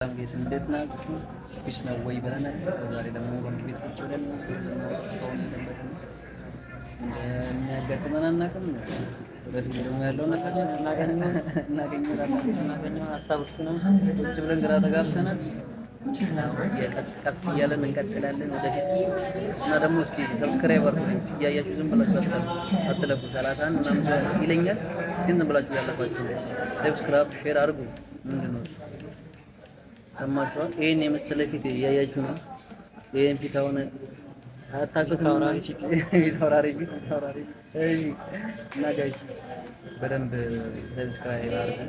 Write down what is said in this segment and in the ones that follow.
ጌስ እንዴት ናችሁ? ፒስ ነው ወይ ብለናል። ዛሬ ደግሞ ወንድ ቤት ቁጭ ብለን እስካሁን እንደሚያጋጥመን አናውቅም። ወደፊት ደግሞ ያለውን እናገኘው ሀሳብ ውስጥ ነው ቁጭ ብለን ግራ ተጋብተናል። ቀስ እያለን እንቀጥላለን ወደፊት እና ደግሞ እስኪ ሰብስክራይብ አድርጉኝ። እያያችሁ ዝም ብላችሁ አትለፉ። 31 ምናምን ሰው ይለኛል፣ ግን ዝም ብላችሁ ያለፋችሁ ሰብስክራይብ ሼር አድርጉ። ምንድን ነው እሱ ሰማችኋል? ይሄን የመሰለ ፊት እያያችሁ ነው። ይሄን ፊት አሁን አታውቁት ነው እና ጋይስ በደንብ ሰብስክራይብ አድርጉ።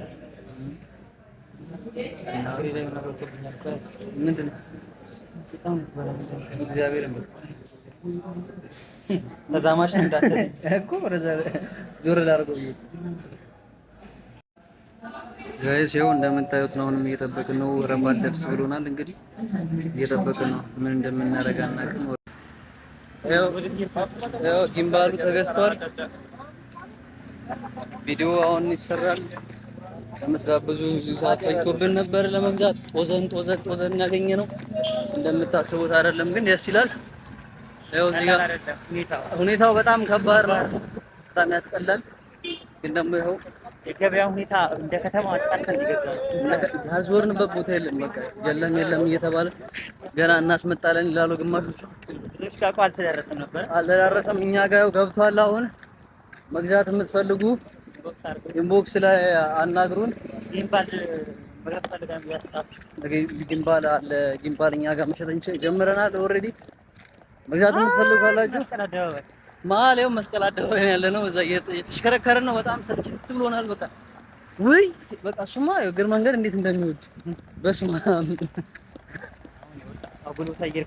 ምንድን ነው እግዚአብሔር ይመስገን ተዛማሽ እንዳትል እኮ ዞር ላድርገው ጋይስ ይኸው እንደምታዩት ነው። አሁንም እየጠበቅን ነው። ረፋድ ደርስ ብሎናል። እንግዲህ እየጠበቅን ነው። ምን እንደምናደርግ አናውቅም። ያው ጊምባሉ ተገዝቷል። ቪዲዮ አሁን ይሰራል። ለመስራት ብዙ ሰዓት ፈጅቶብን ነበር ለመግዛት። ጦዘን ያገኘ ነው። እንደምታስቡት አይደለም፣ ግን ደስ ይላል። ያው እዚህ ጋር ሁኔታው በጣም ከባድ ነው። በጣም ያስጠላል። ግን ደግሞ ይኸው የገበያ ሁኔታ እንደ ከተማ አጣልከን ይገዛል። ያልዞርንበት ቦታ የለም። በቃ የለም እየተባለ ገና እናስመጣለን ይላሉ ግማሾቹ። ትንሽ ጋር አልተዳረሰም። እኛ ጋር ገብቷል። አሁን መግዛት የምትፈልጉ ኢንቦክስ ላይ አናግሩን። ጊምባል አለ። ጊምባል እኛ ጋር መሸጥ ጀምረናል ኦልሬዲ። መግዛት የምትፈልጉ ካላችሁ መሀል ይኸው መስቀል አደባባይ ያለ ነው። እዛ እየተሽከረከርን ነው። በጣም ሰልችት ብሎናል። በቃ ውይ በቃ እሱማ የእግር መንገድ እንዴት እንደሚወድ በስመ አብ አጉሎ ታየር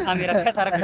ካሜራ ከታረከ